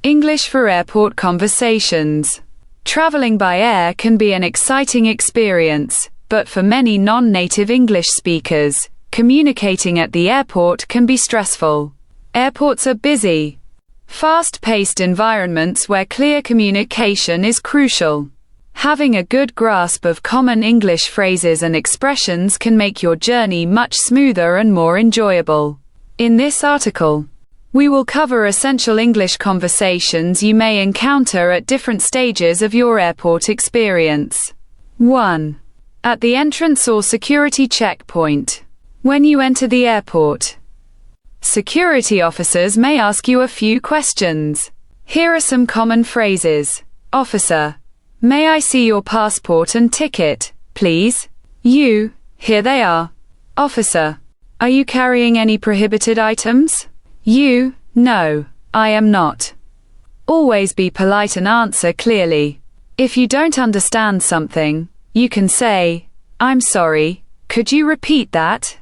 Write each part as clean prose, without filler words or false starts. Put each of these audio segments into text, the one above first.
English for airport conversations. Traveling by air can be an exciting experience, but for many non-native English speakers, communicating at the airport can be stressful. Airports are busy, fast-paced environments where clear communication is crucial. Having a good grasp of common English phrases and expressions can make your journey much smoother and more enjoyable. In this article, we will cover essential English conversations you may encounter at different stages of your airport experience. 1. At the entrance or security checkpoint. When you enter the airport, security officers may ask you a few questions. Here are some common phrases. Officer, may I see your passport and ticket, please? You, here they are. Officer, are you carrying any prohibited items? You, no, I am not. Always be polite and answer clearly. If you don't understand something, you can say, I'm sorry, could you repeat that?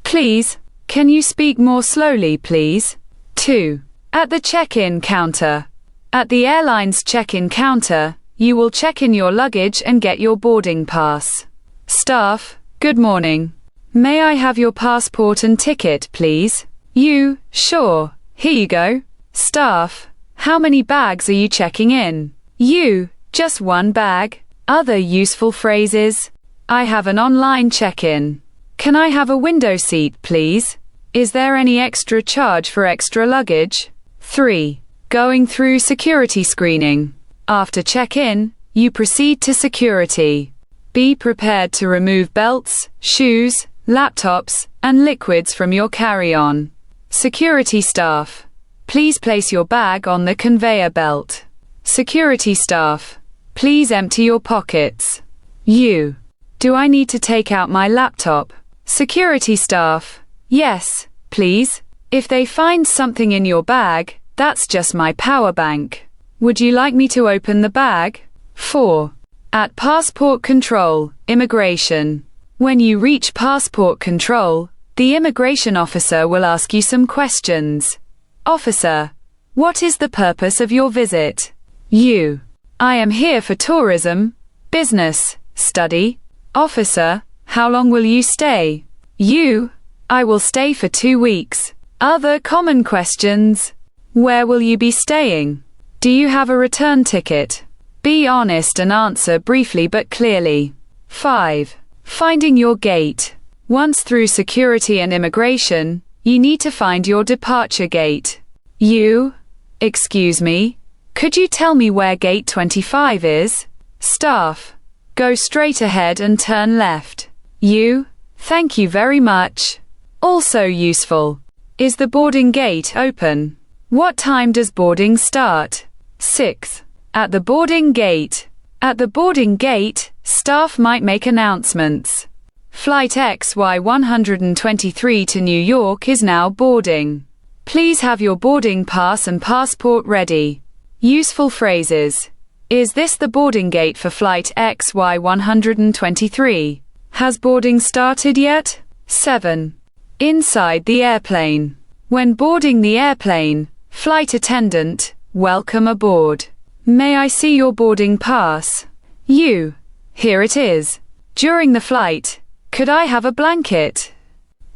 Please, can you speak more slowly, please? 2. At the check-in counter. At the airline's check-in counter, you will check in your luggage and get your boarding pass. Staff, good morning. May I have your passport and ticket, please? You, sure, here you go. Staff, how many bags are you checking in? You, just one bag. Other useful phrases. I have an online check-in. Can I have a window seat, please? Is there any extra charge for extra luggage? 3. Going through security screening. After check-in, you proceed to security. Be prepared to remove belts, shoes, laptops, and liquids from your carry-on. Security staff, please place your bag on the conveyor belt. Security staff, please empty your pockets. You, do I need to take out my laptop? Security staff, yes, please. If they find something in your bag, that's just my power bank. Would you like me to open the bag? 4. At passport control, immigration. When you reach passport control, the immigration officer will ask you some questions. Officer, what is the purpose of your visit? You, I am here for tourism, business, study. Officer, how long will you stay? You, I will stay for 2 weeks. Other common questions. Where will you be staying? Do you have a return ticket? Be honest and answer briefly but clearly. 5. Finding your gate. Once through security and immigration, you need to find your departure gate. You, excuse me, could you tell me where gate 25 is? Staff, go straight ahead and turn left. You, thank you very much. Also useful. Is the boarding gate open? What time does boarding start? 6. At the boarding gate. At the boarding gate, staff might make announcements. Flight XY123 to New York is now boarding. Please have your boarding pass and passport ready. Useful phrases. Is this the boarding gate for flight XY123? Has boarding started yet? 7. Inside the airplane. When boarding the airplane, flight attendant, welcome aboard. May I see your boarding pass? You, here it is. During the flight, could I have a blanket?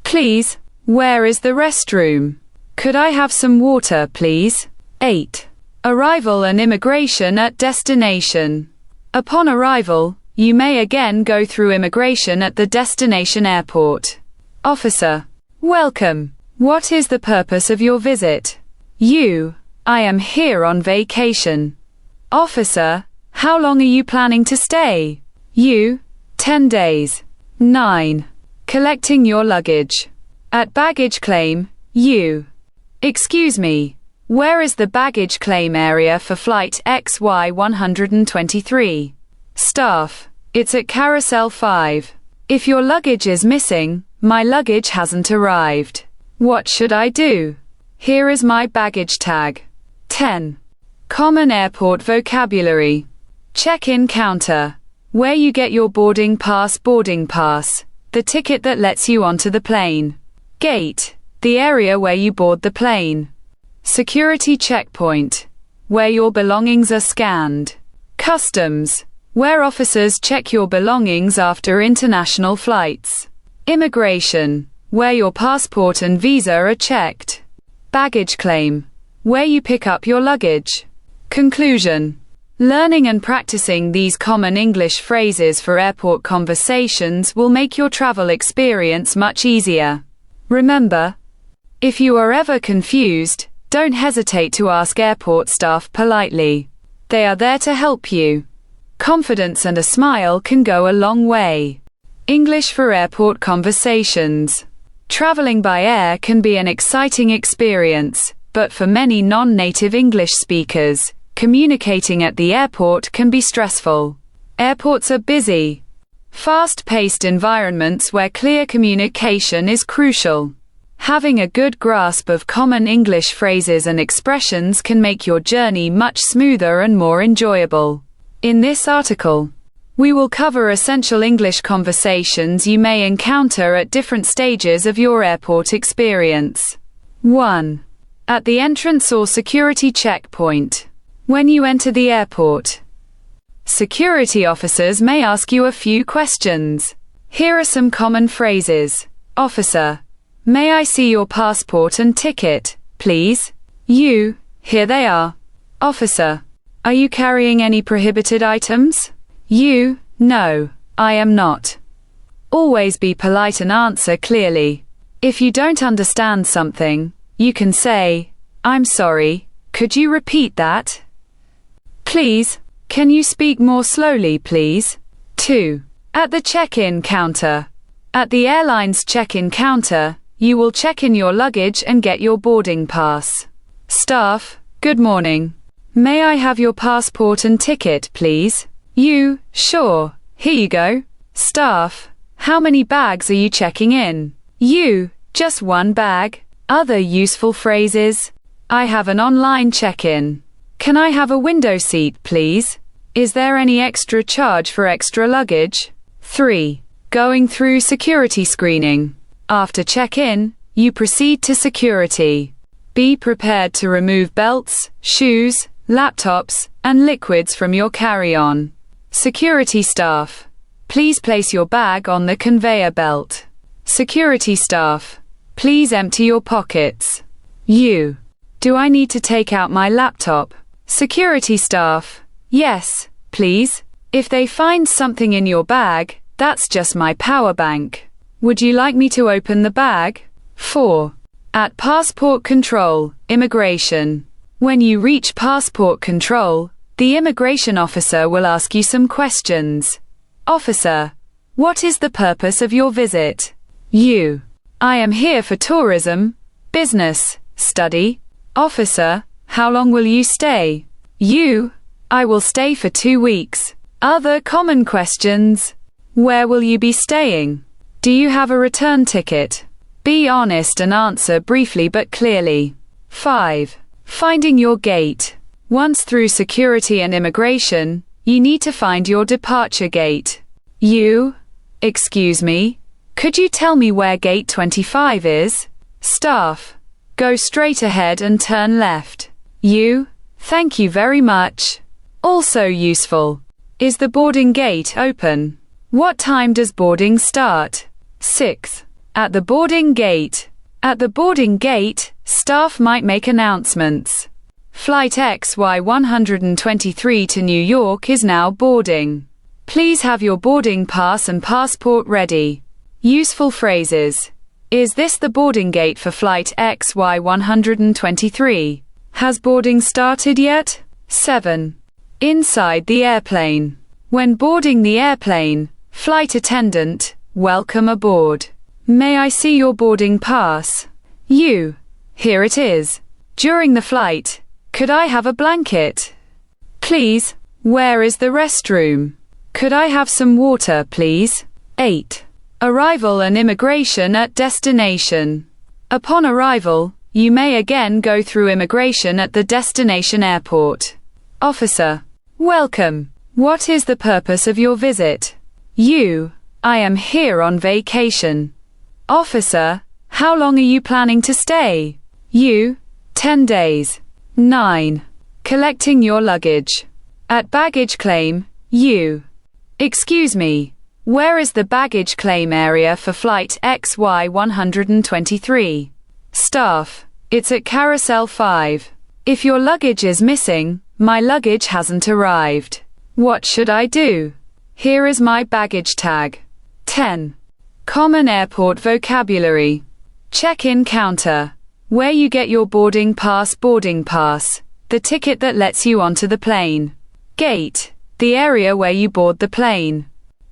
Please, where is the restroom? Could I have some water, please? 8. Arrival and immigration at destination. Upon arrival, you may again go through immigration at the destination airport. Officer, welcome. What is the purpose of your visit? You, I am here on vacation. Officer, how long are you planning to stay? You, 10 days. 9. Collecting your luggage. At baggage claim, you. Excuse me, where is the baggage claim area for flight XY123? Staff, it's at Carousel 5. If your luggage is missing, my luggage hasn't arrived. What should I do? Here is my baggage tag. 10. Common airport vocabulary. Check-in counter. Where you get your boarding pass, the ticket that lets you onto the plane. Gate, the area where you board the plane. Security checkpoint, where your belongings are scanned. Customs, where officers check your belongings after international flights. Immigration, where your passport and visa are checked. Baggage claim, where you pick up your luggage. Conclusion. Learning and practicing these common English phrases for airport conversations will make your travel experience much easier. Remember, if you are ever confused, don't hesitate to ask airport staff politely. They are there to help you. Confidence and a smile can go a long way. English for airport conversations. Traveling by air can be an exciting experience, but for many non-native English speakers, communicating at the airport can be stressful. Airports are busy, fast-paced environments where clear communication is crucial. Having a good grasp of common English phrases and expressions can make your journey much smoother and more enjoyable. In this article, we will cover essential English conversations you may encounter at different stages of your airport experience. 1. At the entrance or security checkpoint. When you enter the airport, security officers may ask you a few questions. Here are some common phrases. Officer, may I see your passport and ticket, please? You, here they are. Officer, are you carrying any prohibited items? You, no, I am not. Always be polite and answer clearly. If you don't understand something, you can say, I'm sorry, could you repeat that? Please, can you speak more slowly, please? 2. At the check-in counter. At the airline's check-in counter, you will check in your luggage and get your boarding pass. Staff, good morning. May I have your passport and ticket, please? You, sure, here you go. Staff, how many bags are you checking in? You, just one bag. Other useful phrases. I have an online check-in. Can I have a window seat, please? Is there any extra charge for extra luggage? 3. Going through security screening. After check-in, you proceed to security. Be prepared to remove belts, shoes, laptops, and liquids from your carry-on. Security staff, please place your bag on the conveyor belt. Security staff, please empty your pockets. You, do I need to take out my laptop? Security staff, yes, please. If they find something in your bag, that's just my power bank. Would you like me to open the bag? 4. At passport control, immigration. When you reach passport control, the immigration officer will ask you some questions. Officer, what is the purpose of your visit? You, I am here for tourism, business, study. Officer, how long will you stay? You, I will stay for 2 weeks. Other common questions. Where will you be staying? Do you have a return ticket? Be honest and answer briefly but clearly. 5. Finding your gate. Once through security and immigration, you need to find your departure gate. You, excuse me, could you tell me where gate 25 is? Staff, go straight ahead and turn left. You, thank you very much. Also useful. Is the boarding gate open? What time does boarding start? 6. At the boarding gate. At the boarding gate, staff might make announcements. Flight XY123 to New York is now boarding. Please have your boarding pass and passport ready. Useful phrases. Is this the boarding gate for flight XY123? Has boarding started yet? 7. Inside the airplane. When boarding the airplane, flight attendant, welcome aboard. May I see your boarding pass? You, here it is. During the flight, could I have a blanket? Please, where is the restroom? Could I have some water, please? 8. Arrival and immigration at destination. Upon arrival, you may again go through immigration at the destination airport. Officer, welcome. What is the purpose of your visit? You, I am here on vacation. Officer, how long are you planning to stay? You, 10 days. 9. Collecting your luggage. At baggage claim, you. Excuse me. Where is the baggage claim area for flight XY123? Staff. It's at Carousel 5. If your luggage is missing, my luggage hasn't arrived. What should I do? Here is my baggage tag. 10. Common airport vocabulary. Check-in counter. Where you get your boarding pass, the ticket that lets you onto the plane. Gate. The area where you board the plane.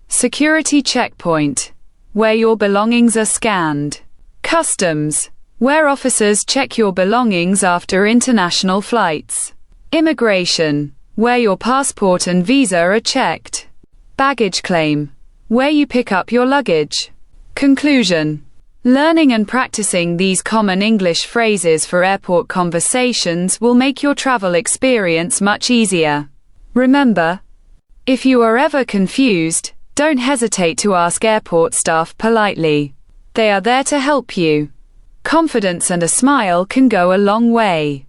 Security checkpoint. Where your belongings are scanned. Customs. Where officers check your belongings after international flights. Immigration. Where your passport and visa are checked. Baggage claim. Where you pick up your luggage. Conclusion. Learning and practicing these common English phrases for airport conversations will make your travel experience much easier. Remember, if you are ever confused, don't hesitate to ask airport staff politely. They are there to help you. Confidence and a smile can go a long way.